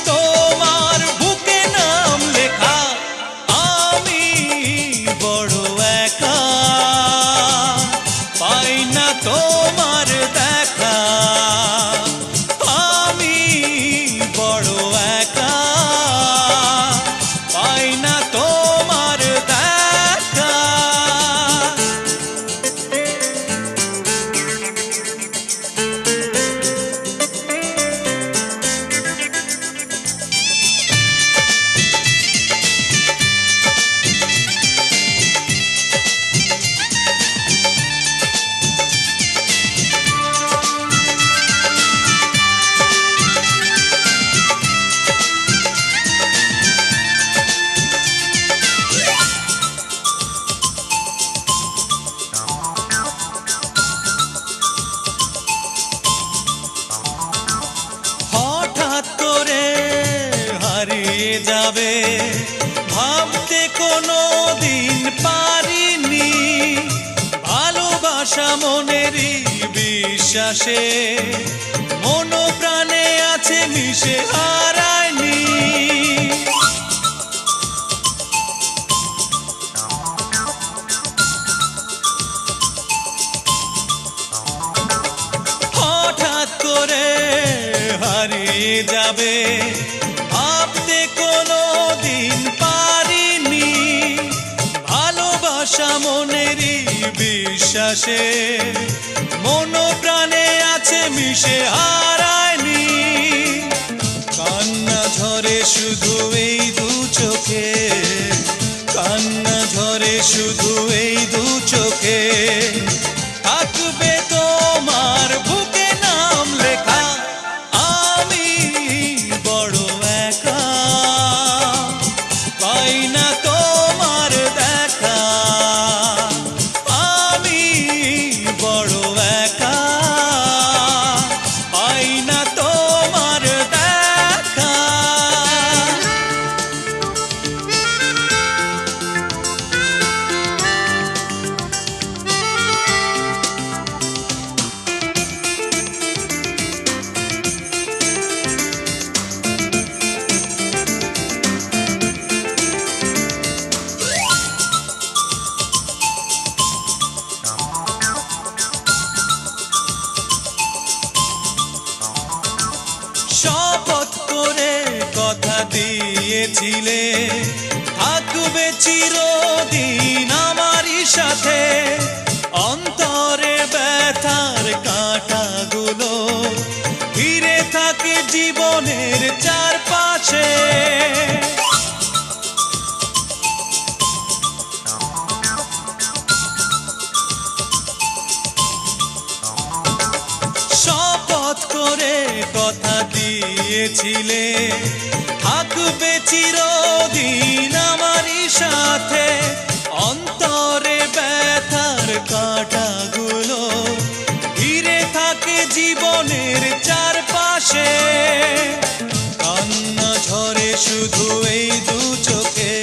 তোমার বুকে নাম লেখা, আমি বড় একা, পাই না তোমার দেখা, আমি বড় একা, পাই না তোমার দেখা। হঠাৎ করে হারিয়ে যাবে ভাবতে কোনো দিন পারিনি, ভালোবাসা মনেরই বিশ্বাসে মন প্রাণে আছে মিশে হারায়নি। হঠাৎ করে হারিয়ে যাবে ভাবতে কোনো দিন পারিনি, ভালোবাসা মনেরই বিশ্বাসে মন প্রাণে আছে মিশে হারায়নি। কান্না ঝরে শুধু এই দু চোখে, কান্না ঝরে শুধু এই দু চোখে, থাকবে তোমার বুকে নাম লেখা, আমি বড় একা, পাই না তোমার দেখা, আমি বড় একা, পাই না তোমার দেখা। শপথ করে কথা দিয়েছিলে থাকবে চিরদিন আমারই সাথে, অন্তরে ব্যথার কাঁটাগুলো ঘিরে থাকে জীবনের চারপাশে। শপথ করে কথা দিয়েছিলে থাকবে চিরদিন আমারই সাথে, অন্তরে ব্যথার কাঁটাগুলো ঘিরে থাকে জীবনের চারপাশে। কান্না ঝরে শুধু এই দু চোখে,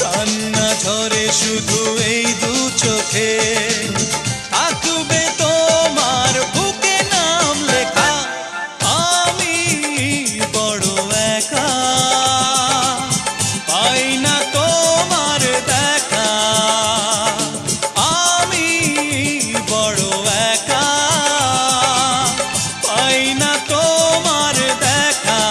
কান্না ঝরে শুধু এই দু চোখে, থাকবে তোমার বুকে নাম লেখা, আমি বড় একা, পাই না তোমার দেখা, আমি বড় একা, পাই না তোমার দেখা।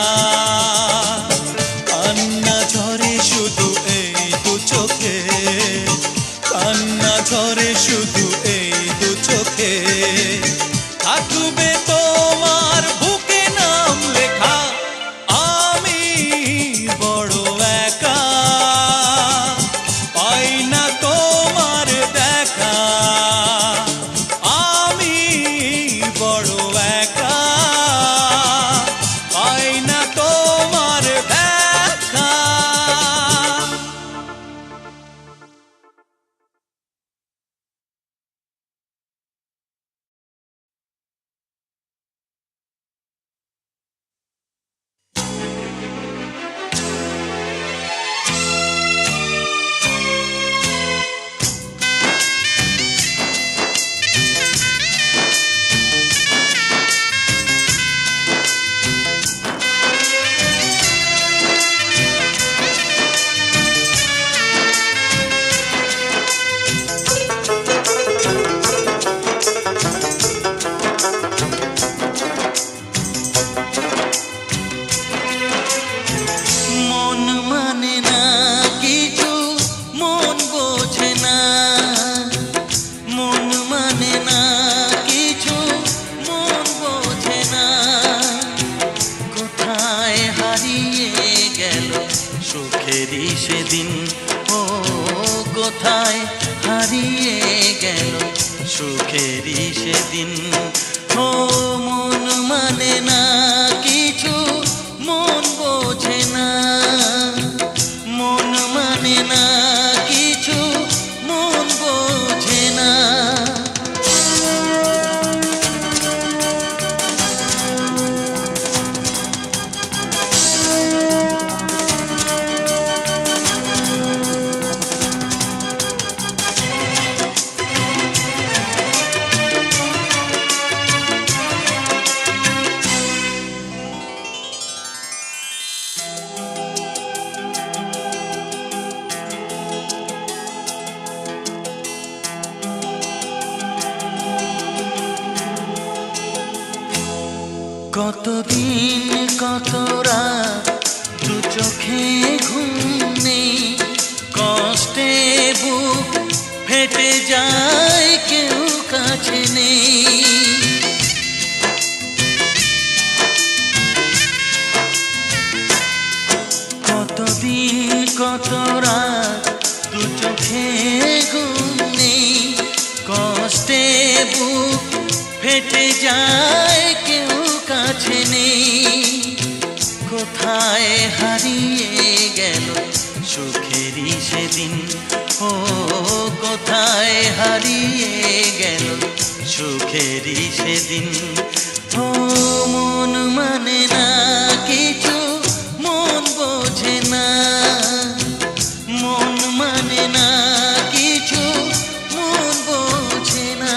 সুখেরই সেদিন। ও কোথায় হারিয়ে গেল সুখেরই সেদিন। ও মন মানে না কিছু, মন বোঝে না, মন মানে না কিছু, মন বোঝে না। কতদিন কত রাত দু চোখে ঘুম নেই, কষ্টে বুক ফেটে যায় কেউ কাছে নেই। কতদিন কত রাত দু চোখে ঘুম নেই, কষ্টে বুক ফেটে যায় কেউ কাছে নেই। কোথায় হারিয়ে গেল সুখেরই সেদিন। ও কোথায় হারিয়ে গেল সুখেরই সেদিন। ও মন মানে না কিছু, মন বোঝে না, মন মানে না কিছু, মন বোঝে না।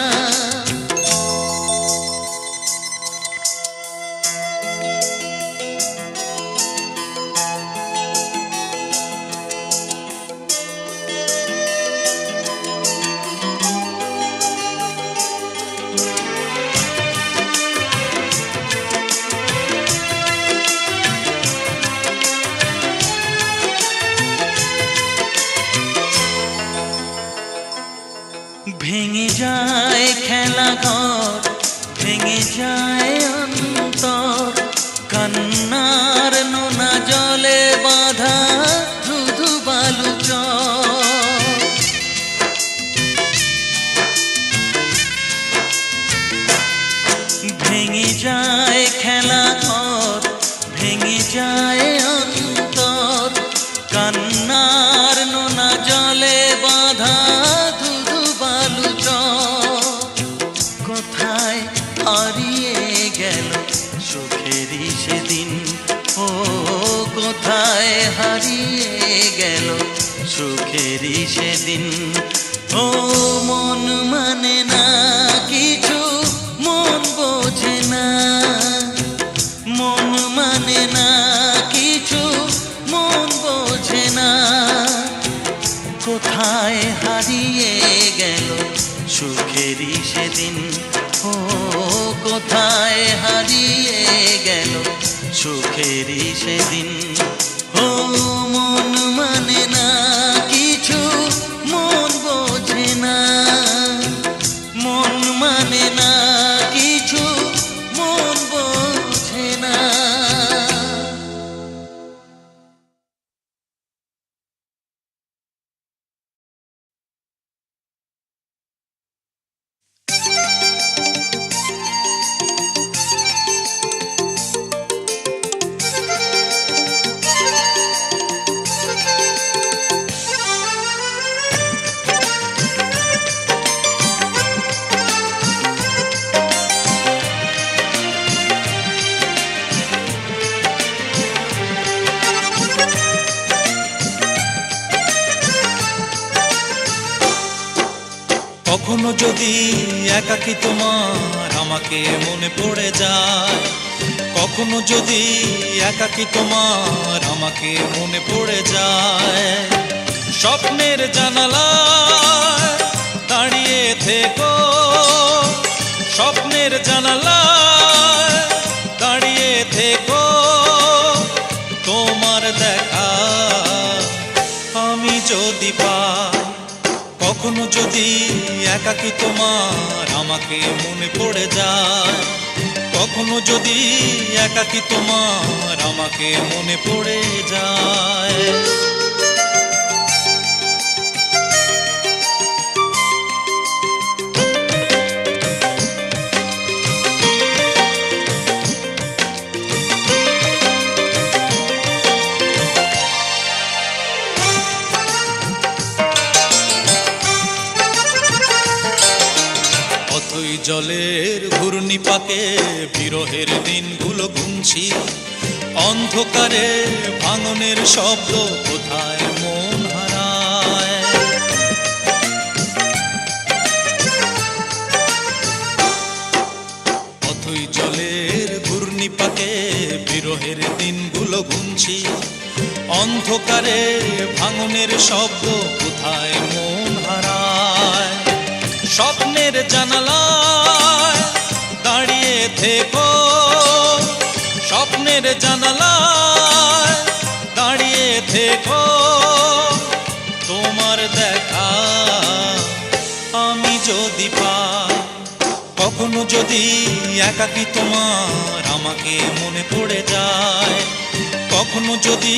ভেঙে যায় খেলা ঘর, ভেঙে যায় অন্তর, কান্নার নোনা জলে বাঁধা ধুধু বালু চর। ভেঙে যায় খেলা ঘর, ভেঙে যায় অন্তর, কান্নার নোনা জলে বাঁধা কোথায় হারিয়ে গেল সুখেরই সেদিন। ও কোথায় হারিয়ে গেল সুখেরই সেদিন। ও মন মানে না কিছু, মন বোঝে না, মন মানে না কিছু, মন বোঝে না। কোথায় হারিয়ে গেল সুখেরই সেদিন। ও কোথায় হারিয়ে গেল সুখেরই সেদিন। ও মন মানে না কিছু, মন বোঝে না, মন মানে না কিছু, মন বোঝে না। কখনো যদি একাকী তোমার আমাকে মনে পড়ে যায়, কখনো যদি একাকী তোমার আমাকে মনে পড়ে যায়, স্বপ্নের জানালায় দাঁড়িয়ে থেকো, স্বপ্নের জানালায় দাঁড়িয়ে থেকো, তোমার দেখা আমি যদি পাই। কখনো যদি একাকী তোমার আমাকে মনে পড়ে যায়, কখনো যদি একাকী তোমার আমাকে মনে পড়ে যায়। অথই জলের ঘূর্ণিপাকে বিরহের দিনগুলো গুনছি, অন্ধকারে ভাঙনের শব্দ কোথায় মন হারায়। অথই জলের ঘূর্ণিপাকে বিরহের দিনগুলো গুনছি, অন্ধকারে ভাঙনের শব্দ কোথায় মন হারায়। স্বপ্নের জানালায় দাঁড়িয়ে থেকো, স্বপ্নের জানালায় দাঁড়িয়ে থেকো, তোমার দেখা আমি যদি পাই। কখনো যদি একাকী তোমার আমাকে মনে পড়ে যায়, কখনো যদি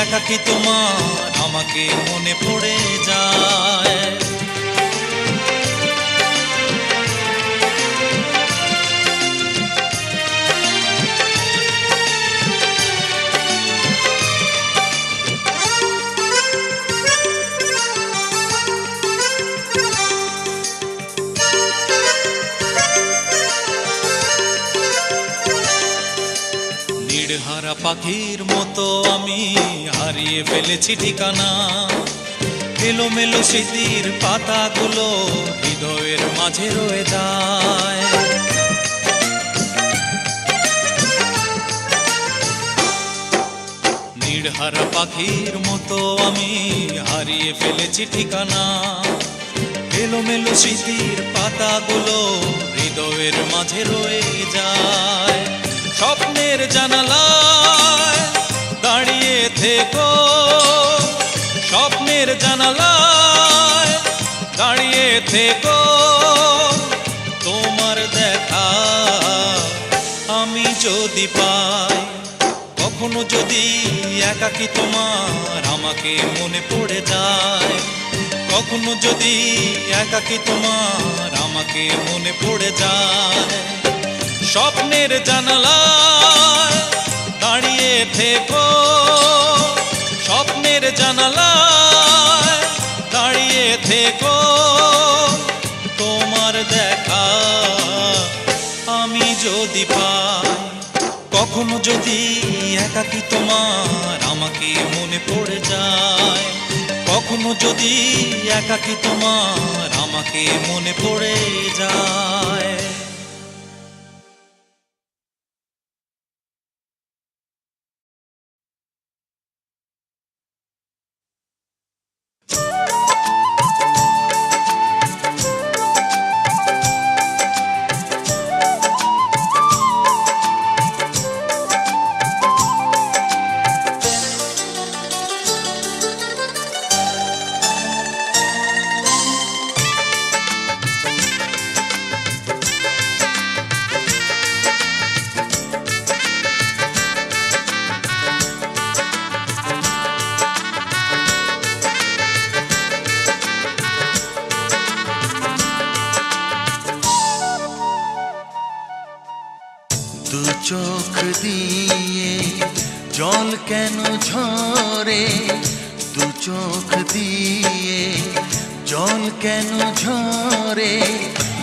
একাকী তোমার আমাকে মনে পড়ে যায়। হারা পাখির মতো আমি হারিয়ে ফেলেছি ঠিকানা, এলোমেলো স্মৃতির পাতাগুলো হৃদয়ের মাঝে রয়ে যায়। নির্হারা পাখির মতো আমি হারিয়ে ফেলেছি ঠিকানা, এলোমেলো স্মৃতির পাতাগুলো হৃদয়ের মাঝে রয়ে যায়। স্বপ্নের জানালায় দাঁড়িয়ে থেকো, স্বপ্নের জানালায় দাঁড়িয়ে থেকো, তোমার দেখা আমি যদি পাই। কখনো যদি একাকী তোমার আমাকে মনে পড়ে যায়, কখনো যদি একাকী তোমার আমাকে মনে পড়ে যায়। স্বপ্নের জানালায় দাঁড়িয়ে থেকো, স্বপ্নের জানালায় দাঁড়িয়ে থেকো, তোমার দেখা আমি যদি পাই। কখনো যদি একাকী তোমার আমাকে মনে পড়ে যায়, কখনো যদি একাকী তোমার আমাকে মনে পড়ে যায়। দু চোখ দিয়ে জল কেন ঝরে, দু চোখ দিয়ে জল কেন ঝরে,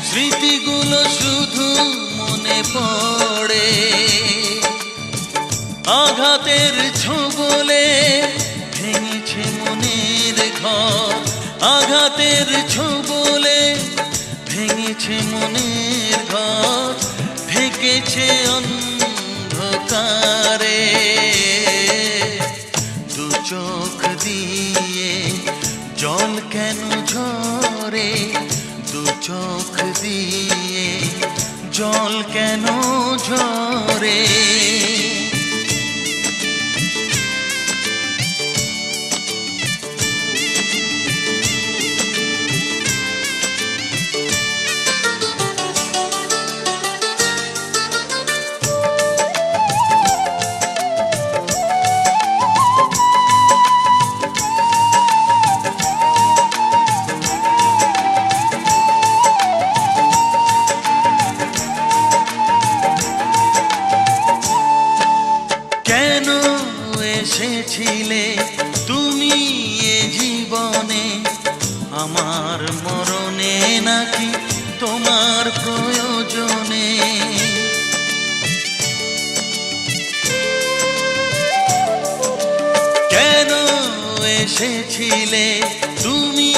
স্মৃতিগুলো শুধু মনে পড়ে। আঘাতের ছোবলে ভেঙেছে মনের ঘর, আঘাতের ছোবলে ভেঙেছে মনের ঘর, ঢেকেছে অন্ধকারে। দু চোখ দিয়ে জল কেন ঝরে, দু চোখ দিয়ে জল কেন ঝরে। এসেছিলে তুমি এ জীবনে, আমার মরণে নাকি তোমার প্রয়োজনে। কেন এসেছিলে তুমি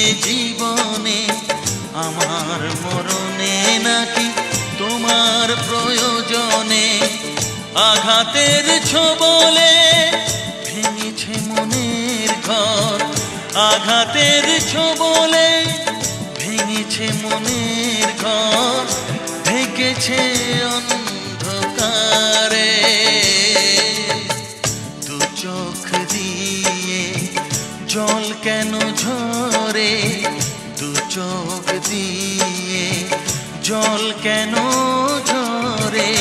এ জীবনে, আমার মরণে নাকি তোমার প্রয়োজনে। আঘাতের ছোবলে ভেঙেছে মনের ঘর, আঘাতের ছোবলে ভেঙেছে মনের ঘর, ঢেকেছে অন্ধকারে। দু চোখ দিয়ে জল কেন ঝরে, দু চোখ দিয়ে জল কেন ঝরে।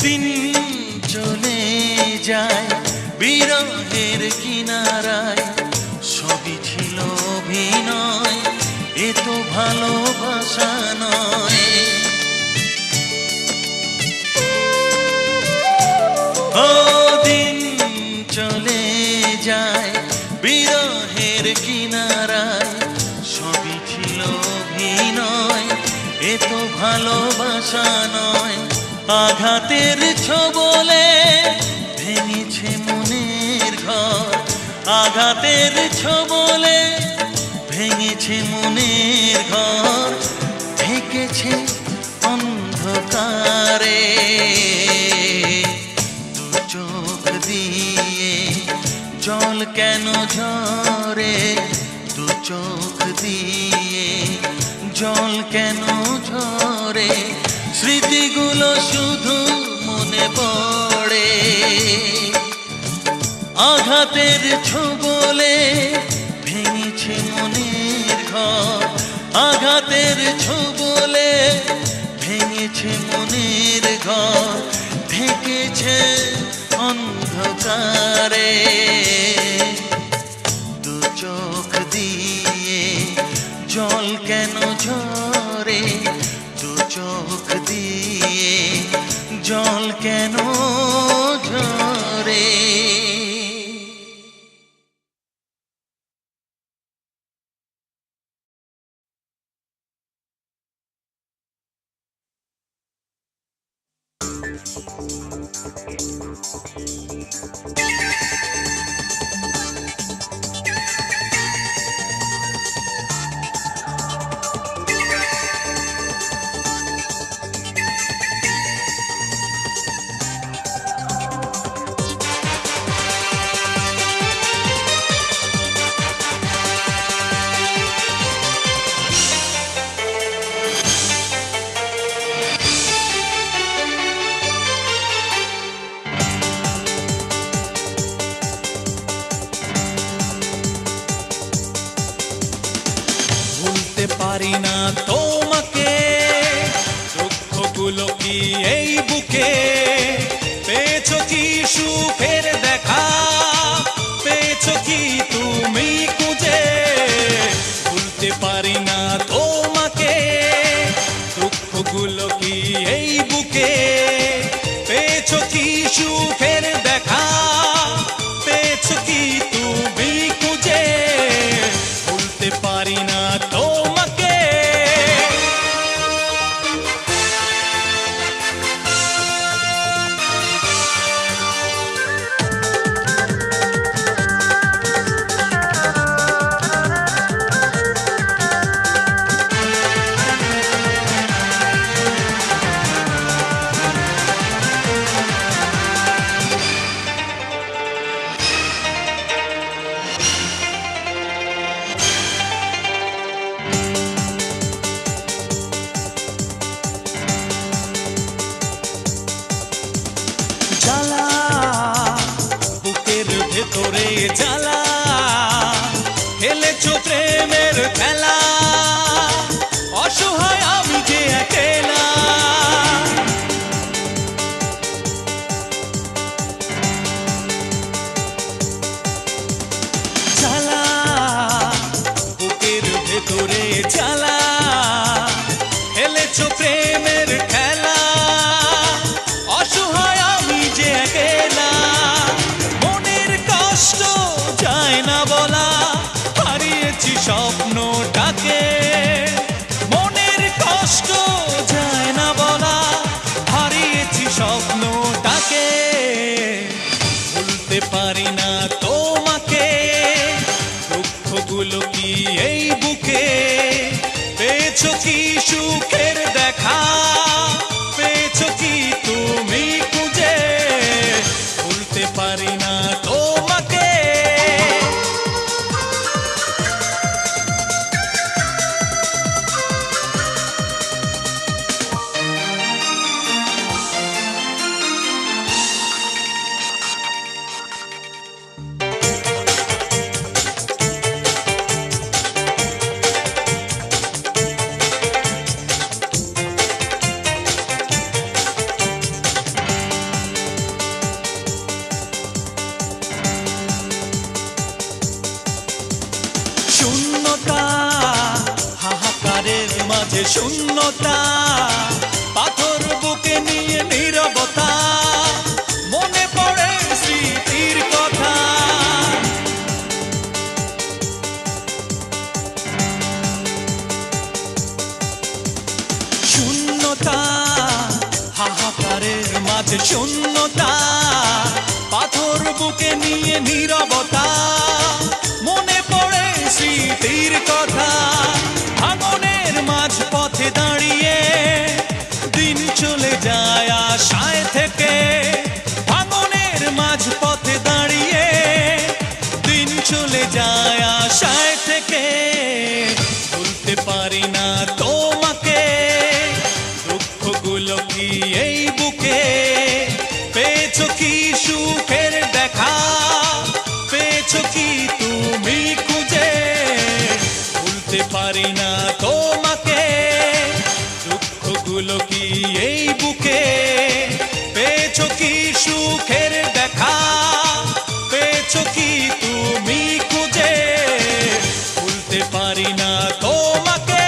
দিন চলে যায় বিরহের কিনারায়, সবই ছিল অভিনয়, এ তো ভালোবাসা নয়। ও দিন চলে যায় বিরহের কিনারায়, সবই ছিল অভিনয়, এ তো ভালোবাসা নয়। আঘাতের ছোবলে ভেঙেছে মনের ঘর, আঘাতের ছোবলে ভেঙেছে মনের ঘর, ঢেকেছে অন্ধকারে। দু চোখ দিয়ে জল কেন ঝরে, দু চোখ দিয়ে জল কেন ঝরে। স্মৃতিগুলো শুধু মনে পড়ে, আঘাতের ছোবলে ভেঙেছে মনের ঘর, আঘাতের ছোবলে ভেঙেছে মনের ঘর, ঢেকেছে অন্ধকারে। দু চোখ দিয়ে জল কেন ঝরে, দু চোখ দিয়ে জল কেন ঝরে। খেলা, অসহায় আমি যে একেলা। জ্বালা বুকের ভেতরে জ্বালা, খেলেছো প্রেমের খেলা, অসহায় আমি যে একেলা। মনের কষ্ট যায় না বলা, হারিয়েছি স্বপ্নটাকে। মনের কষ্ট যায় না বলা, হারিয়েছি স্বপ্নটাকে। ভুলতে পারি না তোমাকে, দুঃখগুলো কি এই বুকে। পেয়েছো কি সুখের দেখা, পেয়েছো কি তুমি খুঁজে। ভুলতে পারি না তোমাকে। শূন্যতা, হাহাকারের মাঝে শূন্যতা, পাথর বুকে নিয়ে নীরবতা, মনে পড়ে স্মৃতির কথা। শূন্যতা, হাহাকারের মাঝে শূন্যতা, পাথর বুকে নিয়ে নীরবতা, মনে পড়ে স্মৃতির কথা। ভাঙনের মাঝ পথে দাঁড়িয়ে দিন চলে যায় আশায় থেকে। ভাঙনের মাঝ পথে দাঁড়িয়ে দিন চলে যায় আশায় থেকে। ভুলতে পারি না তোমাকে, দুঃখগুলো কি এই বুকে। পেয়েছো কি সুখের দেখা, পেয়েছো কি তুমি খুঁজে। ভুলতে পারি না তোমাকে, দুঃখগুলো কি এই বুকে। পেয়েছো কি সুখের দেখা, পেয়েছো কি তুমি খুঁজে। ভুলতে পারি না তোমাকে।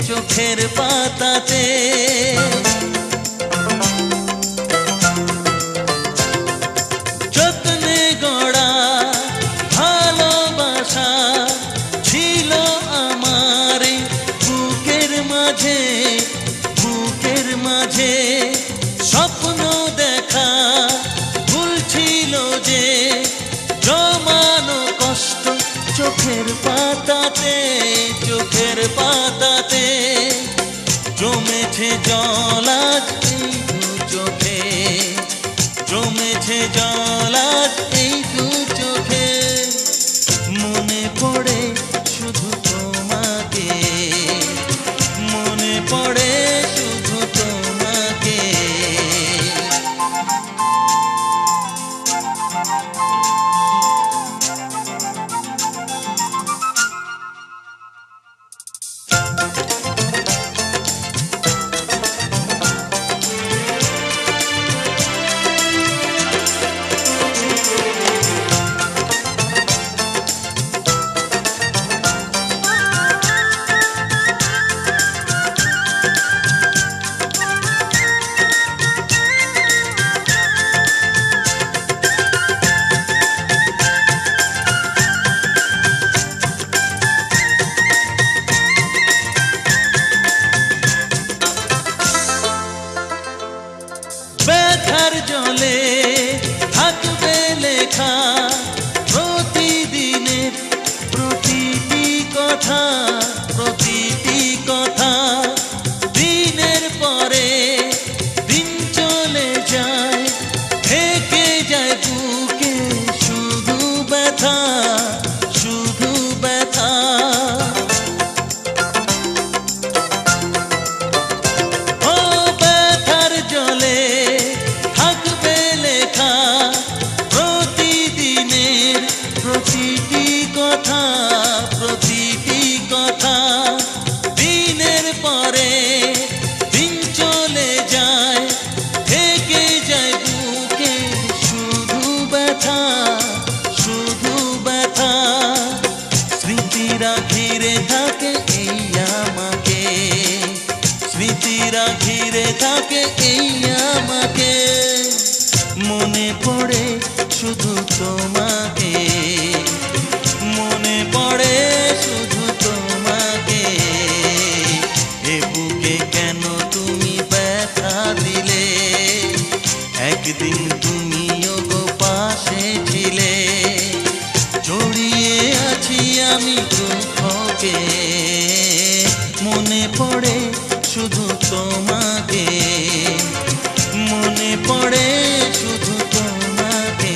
চোখের পাতাতে। যত্নে গড়া ভালোবাসা ছিল আমার এই বুকের মাঝে, বুকের মাঝে স্বপ্ন দেখা ভুল ছিল যে, জমানো কষ্ট চোখের পাতাতে, চোখের পাতাতে জমেছে জল আজ এই দু চোখে, জমেছে জল আজ এই দু চোখে। মনে পড়ে শুধু তোমাকে, মনে পড়ে শুধু তোমাকে। ব্যথার জলে থাকবে লেখা প্রতিদিনের প্রতিটি কথা, প্রতিটি কথা। দিনের পরে দিন চলে যায়, থেকে যায় বুকে শুধু ব্যথা, শুধু ব্যথা। ও ব্যথার জলে থাকবে লেখা প্রতিদিনের প্রতিটি কথা, প্রতিটি কথা। দিনের পরে দিন চলে যায়, থেকে যায় বুকে শুধু ব্যথা, শুধু ব্যথা। স্মৃতিরা ঘিরে থাকে এই আমাকে, স্মৃতিরা ঘিরে থাকে এই আমাকে। মনে পড়ে শুধু তোমাকে, মনে পড়ে শুধু তোমাকে। এ বুকে কেন তুমি ব্যথা দিলে, একদিন তুমিও গো পাশে ছিলে। জড়িয়ে আছি আমি দুঃখকে, মনে পড়ে শুধু তোমাকে, মনে পড়ে শুধু তোমাকে।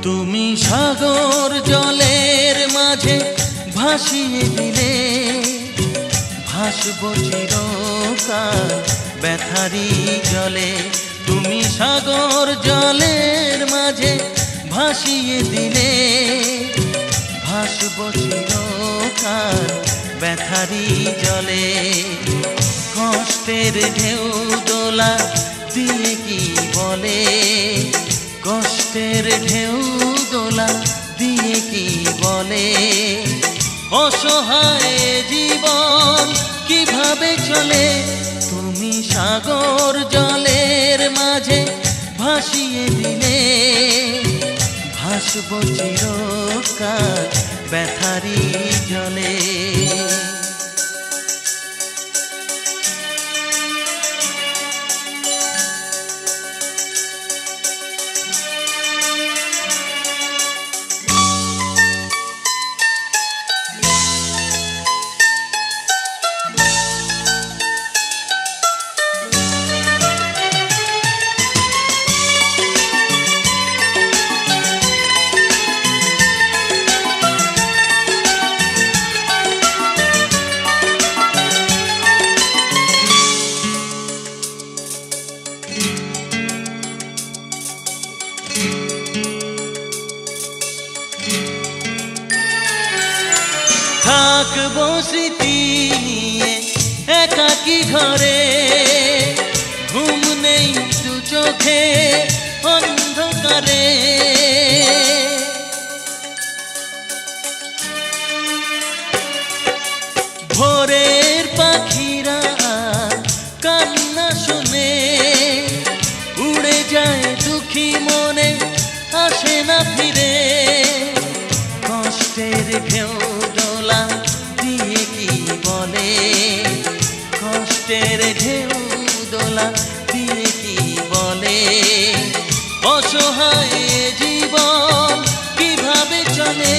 তুমি সাগর জলের মাঝে ভাসিয়ে দিলে, ভাসবো চিরকাল ব্যথারি জলে। তুমি সাগর জলের মাঝে ভাসিয়ে দিলে, ভাসবো চিরকাল ব্যথারি জলে। কষ্টের ঢেউ দোলা দিয়ে কি বলে, কষ্টের ঢেউ দোলা দিয়ে কি বলে। অসহায় জীবন কিভাবে চলে, তুমি সাগর জলের মাঝে ভাসিয়ে দিলে। ভাসবো চিরকাল ব্যথারি জলে। থাকবো স্মৃতি নিয়ে একাকী ঘরে, ঘুম নেই দু চোখে অন্ধকারে। ভোরের পাখিরা কান্না শুনে উড়ে যায় দুঃখী মনে, আসে না ফিরে। কষ্টের ঢেউ দোলা দিয়ে কি বলে, কষ্টের ঢেউ দোলা দিয়ে কি বলে, অসহায় জীবন কিভাবে চলে।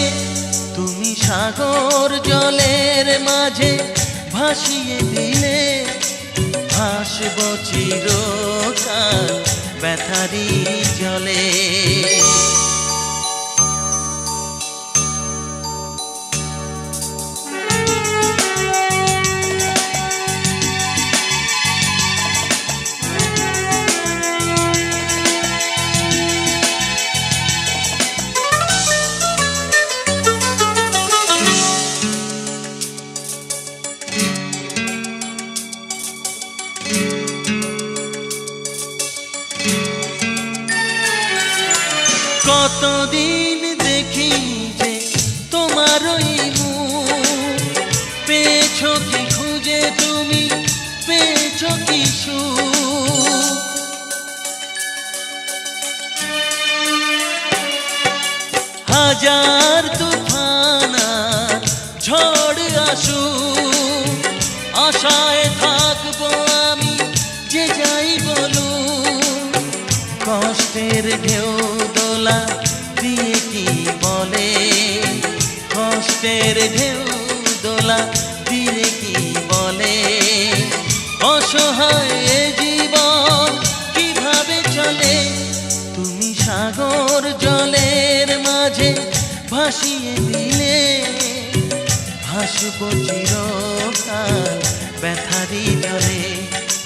তুমি সাগর জলের মাঝে ভাসিয়ে দিলে, ভাসব চিরকাল ব্যথারি জলে। কতদিন দেখিনি যে তোমার ওই মুখ, পেয়েছো কি খুঁজে তুমি, পেয়েছো কি সুখ। হাজার তুফান আর ঝড় আসুক, আশায় থাকবো আমি যে যাই বলুক। কষ্টের ঢেউ দোলা দিয়ে কি বলে, কষ্টের ঢেউ দোলা দিয়ে কি বলে, অসহায় জীবন কিভাবে চলে। তুমি সাগর জলের মাঝে ভাসিয়ে দিলে, ভাসব চিরকাল ব্যথারি জলে।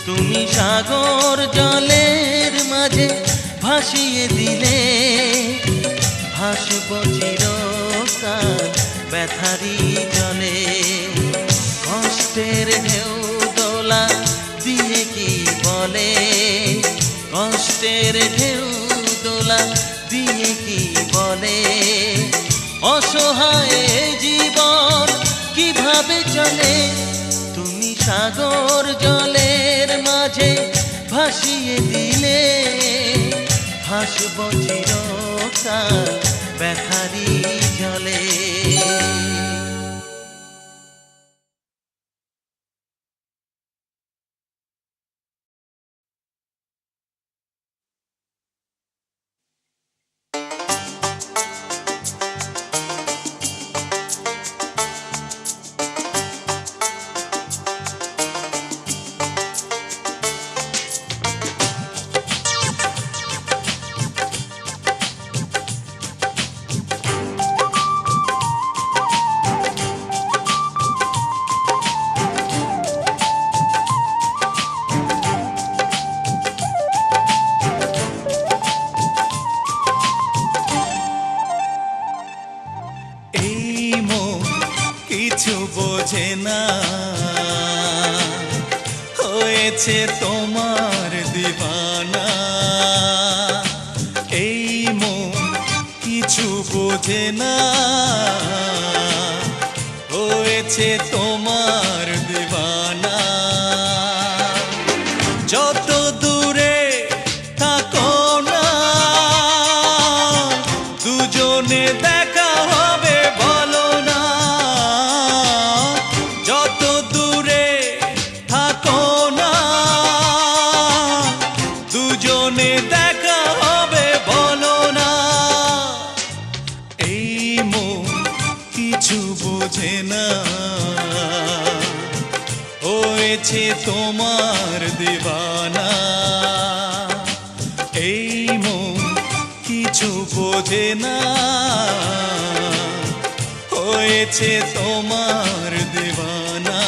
তুমি সাগর জলের মাঝে ভাসিয়ে দিলে, ভাসব চিরকাল ব্যথারি জলে। কষ্টের ঢেউ দোলা দিয়ে কি বলে, কষ্টের ঢেউ দোলা দিয়ে কি বলে, অসহায় জীবন কিভাবে চলে। তুমি সাগর জলের মাঝে ভাসিয়ে দিলে, ভাসব চিরকাল ব্যথারি জলে। কিছু বোঝে না, হয়েছে তোমার দিবানা। এই মন কিছু বোঝে না, হয়েছে তোমার দিবানা। যত দূরে থাকো না, দুজনে দেখা হবে বলো না। যত দূরে থাকো না, দুজনে দেখা হবে বলো না। এই মন কিছু বোঝে না, হয়েছে তোমার দিবানা। এই মন কিছু বোঝে না, হয়েছে তোমার দিবানা।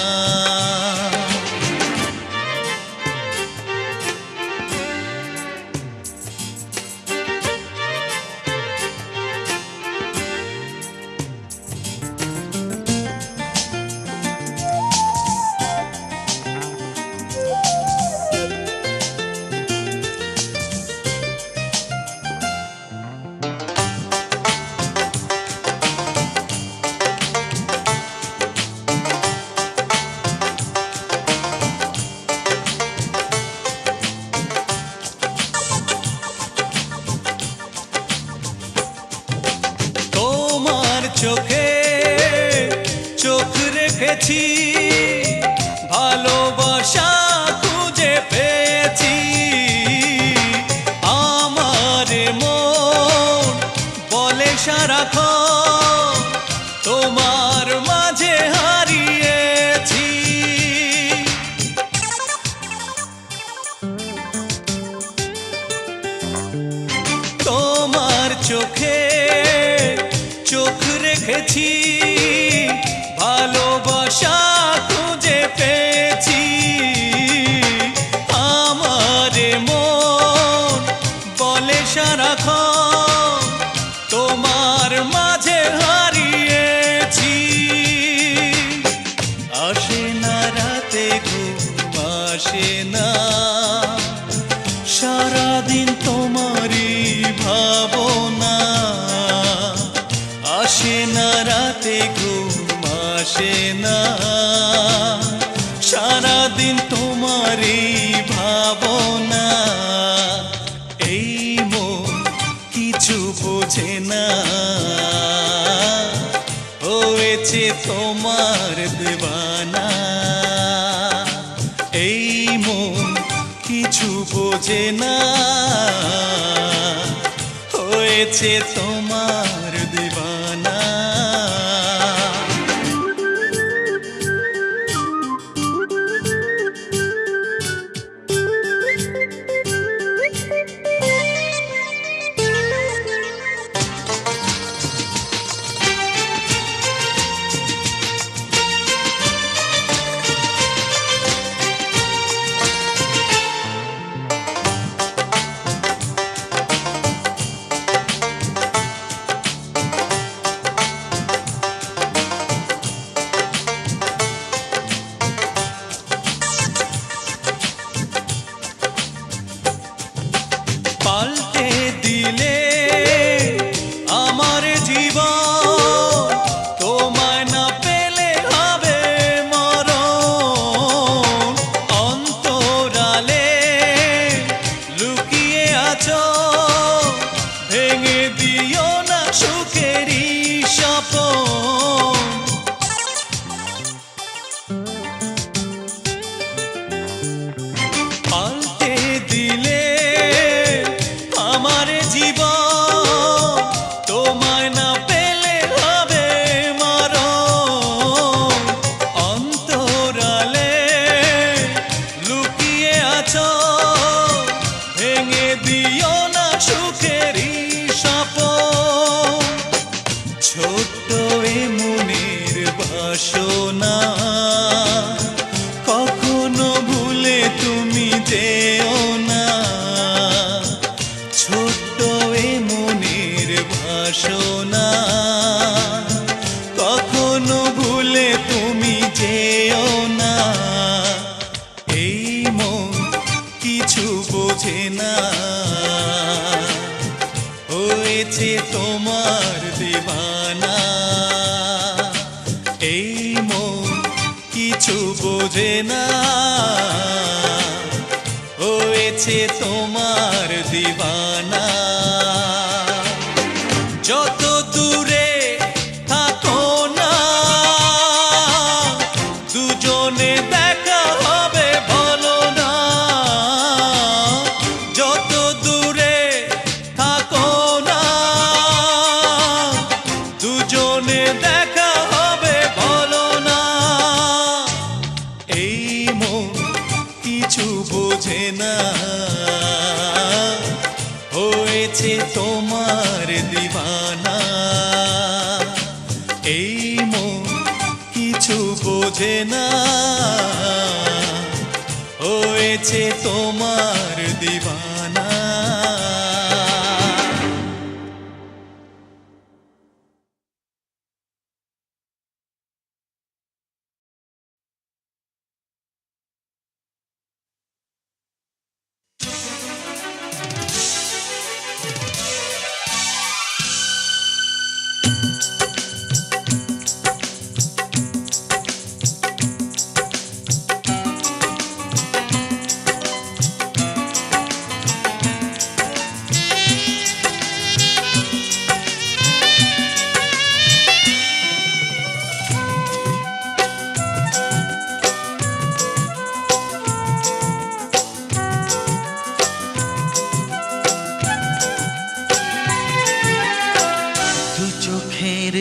চোখে চোখ রেখেছি, ভালোবাসা খুঁজে পেয়েছি। আমার মন বলে সারাক্ষণ তোমার মাঝে হারিয়েছি। তোমার চোখে চোখ রেখেছি, ভালোবাসা খুঁজে পেয়েছি। আমার মন বলে সারাক্ষণ তোমার মাঝে হারিয়েছি। আসে না রাতে ঘুম আসে না, সারাদিন তোমারই ভাবনা। আসে না রাতে ঘুম আসে না, সারাদিন তোমারই ভাবনা। এই মন কিছু বোঝে না, হয়েছে তোমার দিওয়ানা। এই মন কিছু বোঝে না, হয়েছে তোমার দিওয়ানা। পাল্টে দিলে আমার জীবন, তোমায় না পেলে হবে মরণ। অন্তরালে লুকিয়ে আছো, ভেঙে দিও না সুখেরই স্বপন। পাল্টে দিলে আমার জীবন, তোমায় না পেলে হবে মরণ। অন্তরালে লুকিয়ে আছো, ভেঙে দিও না সুখেরই স্বপন। ছোট্ট এ মনের বাসনা কখনো ভুলে তুমি যেও না। ছোট্ট এ মনের বাসনা কখনো ভুলে তুমি যেও না। এই মন কিছু বোঝে না, হয়েছে তোমার দিওয়ানা। এই মন কিছু বোঝে না, হয়েছে তোমার দিওয়ানা। যত দূরে থাকো না, দুজনে দেখা হবে বলো না। যত দূরে থাকো না, দুজনে দেখা হবে বলো না। এই মন কিছু বোঝে না, হয়েছে তোমার দিওয়ানা। এই মন কিছু বোঝে না, হয়েছে তোমার দিওয়ানা।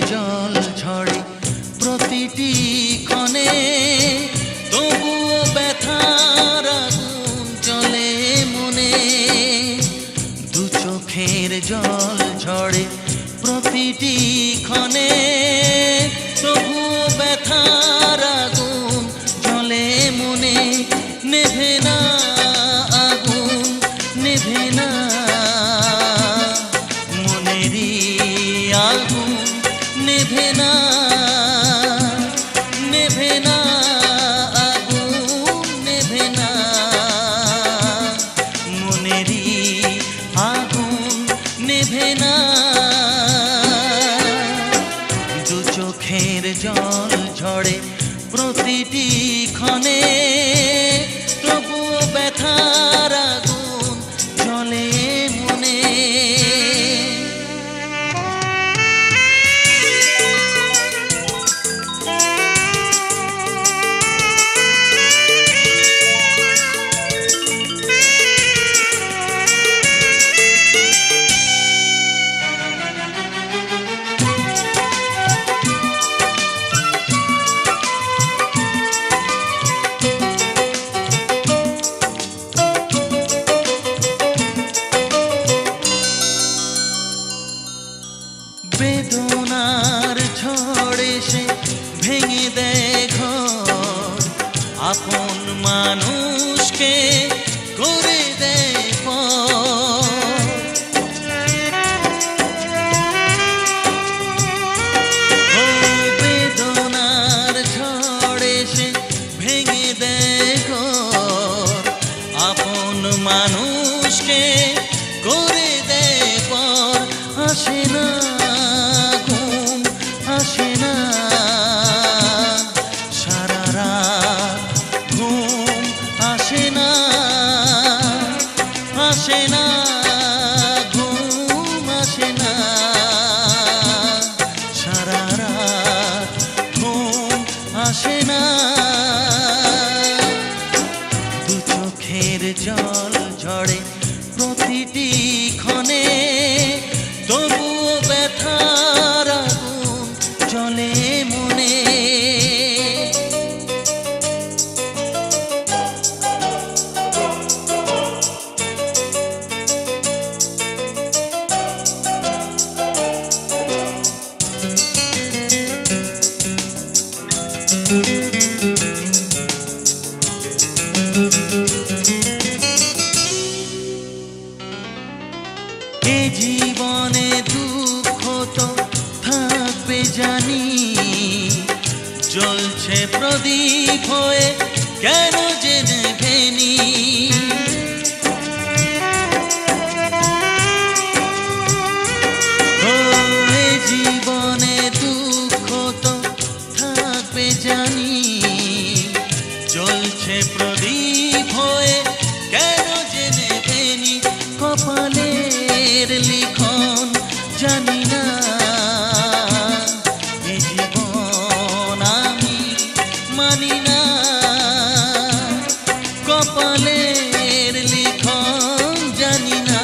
জল ঝরে প্রতিটি ক্ষণে, তবুও ব্যথার আগুন জ্বলে মনে। দু চোখের জল ঝরে প্রতিটি ক্ষণে, তবুও ব্যথার আগুন জ্বলে মনে। নেভে না আগুন, নেভে না মনেরই আগুন, নেভে না, নেভে না আগুন, নেভে না মনেরই আগুন, নেভে না। দু চোখের জল ঝরে প্রতিটি ক্ষণে, তবুও ব্যথার আগুন জ্বলে মনে। বেদনার ঝড়ে সে ভেঙে দেয় ঘর, আপন মানুষকে করে দেয় পর। ও বেদনার ঝড়ে সে ভেঙে দেয় ঘর, আপন মানুষকে করে দেয় পর। আসে না ঘুম, আসে না সারা রাত, ঘুম আসে না, আসে না ঘুম, আসে না সারা রাত, ঘুম আসে না। দু চোখের জল ঝরে প্রতিটি ক্ষণে, তবুও ব্যথার আগুন জ্বলে মনে। এ জীবনে দুঃখ তো থাকবে জানি, জ্বলছে প্রদীপ হয়ে কেন যে নেভেনি। ও এ জীবনে দুঃখ তো থাকবে জানি, জ্বলছে প্রদীপ হয়ে কেন যে নেভেনি। কপালের লিখন জানি না, এ জীবন আমি মানি না। কপালের লিখন জানি না,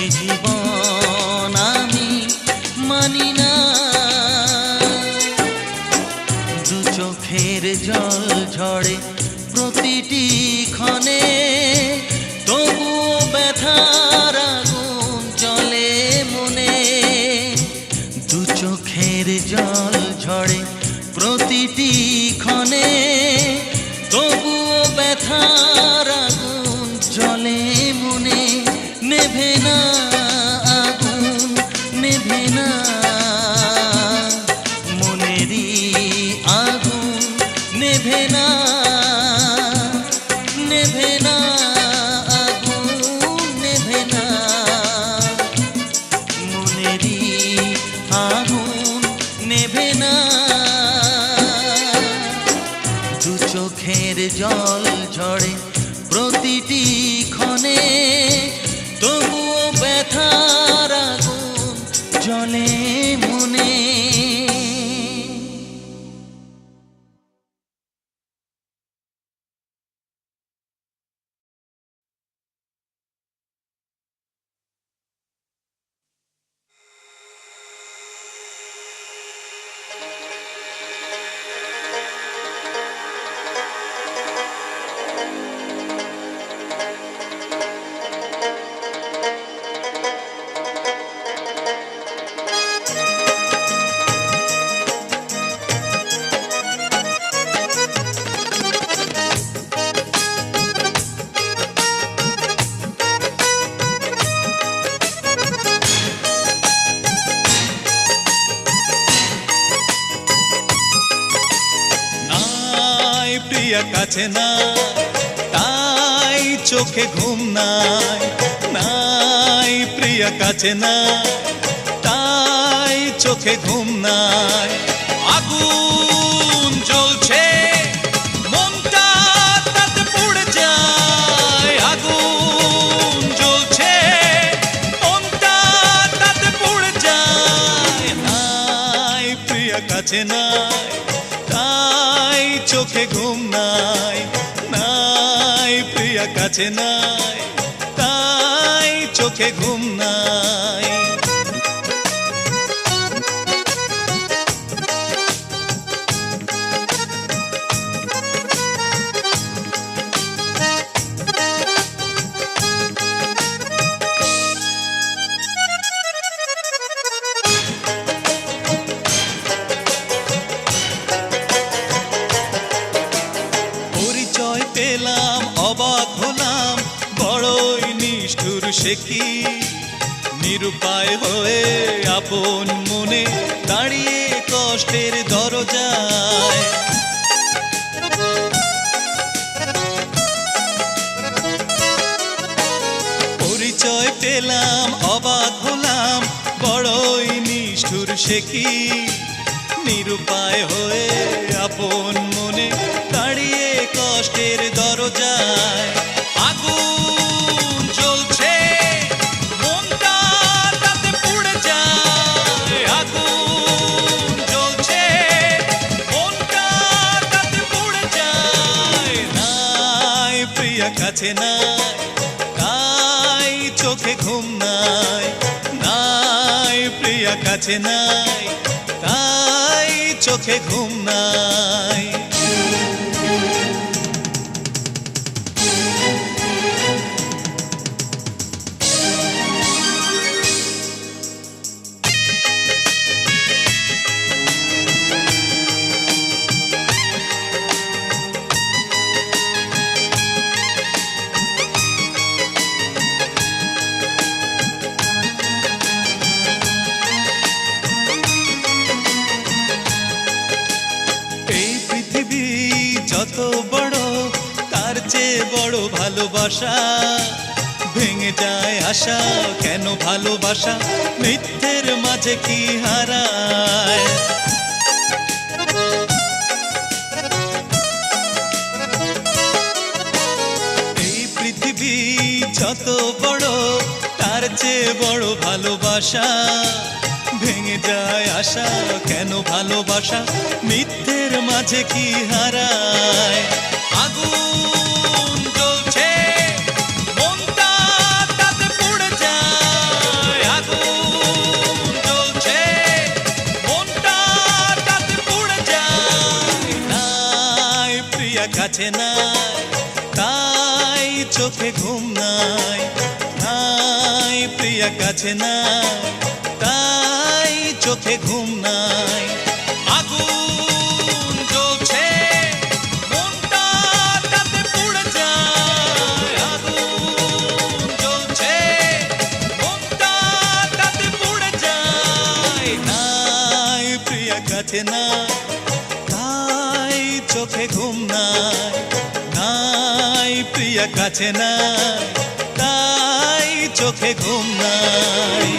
এ জীবন আমি মানি না। দু চোখের জল ঝরে প্রতিটি ক্ষণে, তবুও ব্যথার আগুন জ্বলে মনে। দু চোখের জল ঝরে প্রতিটি ক্ষণে, তবুও ব্যথার আগুন জ্বলে মনে। নেভে না আগুন, নেভে না মনেরই আগুন, নেভে না, নেভে না আগুন, নেভে না মনেরই আগুন, নেভে না। দু চোখের জল ঝরে প্রতিটি ক্ষণে, তবুও ব্যথার আগুন জ্বলে মনে। প্রিয়া কাছে নাই, তাই চোখে ঘুম নাই। নাই প্রিয়া কাছে নাই, তাই চোখে ঘুম নাই। আগুন জ্বলছে মনটা তাতে পুড়ে যায়, আগুন জ্বলছে মনটা তাতে পুড়ে যায়। নাই প্রিয়া কাছে নাই, তাই চোখে ঘুম নাই। নাই প্রিয়া কাছে নাই, তাই চোখে ঘুম নাই। পরিচয় পেলাম, অবাক হলাম, বড়ই নিষ্ঠুর সে কি। নিরুপায় হয়ে আপন মনে দাঁড়িয়ে কষ্টের দরজায়। পরিচয় পেলাম, অবাক হলাম, বড়ই নিষ্ঠুর সে কি। নিরুপায় হয়ে আপন মনে দাঁড়িয়ে কষ্টের দরজায়। আগুন জ্বলছে মনটা তাতে পুড়ে যায়, আগুন জ্বলছে মনটা তাতে পুড়ে যায়। নাই প্রিয়া কাছে নাই, তাই চোখে ঘুম নাই। নাই প্রিয়া কাছে নাই, তাই চোখে ঘুম নাই। যত বড় তার চেয়ে বড় ভালোবাসা, ভেঙে যায় আশা কেন ভালোবাসা মিথ্যের মাঝে কি হারায়। এই পৃথিবী যত বড় তার চেয়ে বড় ভালোবাসা, ভেঙে যায় আশা কেন ভালোবাসা মিথ্যের মাঝে কি হারায়। আগুন জ্বলছে মনটা তাতে পুড়ে যায়, আগুন জ্বলছে মনটা তাতে পুড়ে যায়। নাই প্রিয়া কাছে নাই, তাই চোখে ঘুম নাই। নাই প্রিয়া কাছে নাই, তাই চোখে ঘুম নাই। আগুন জ্বলছে মনটা তাতে পুড়ে যায়, আগুন জ্বলছে মনটা তাতে পুড়ে যায়। নাই প্রিয়া কাছে নাই, তাই চোখে ঘুম নাই। নাই প্রিয়া কাছে নাই, তাই চোখে ঘুম নাই।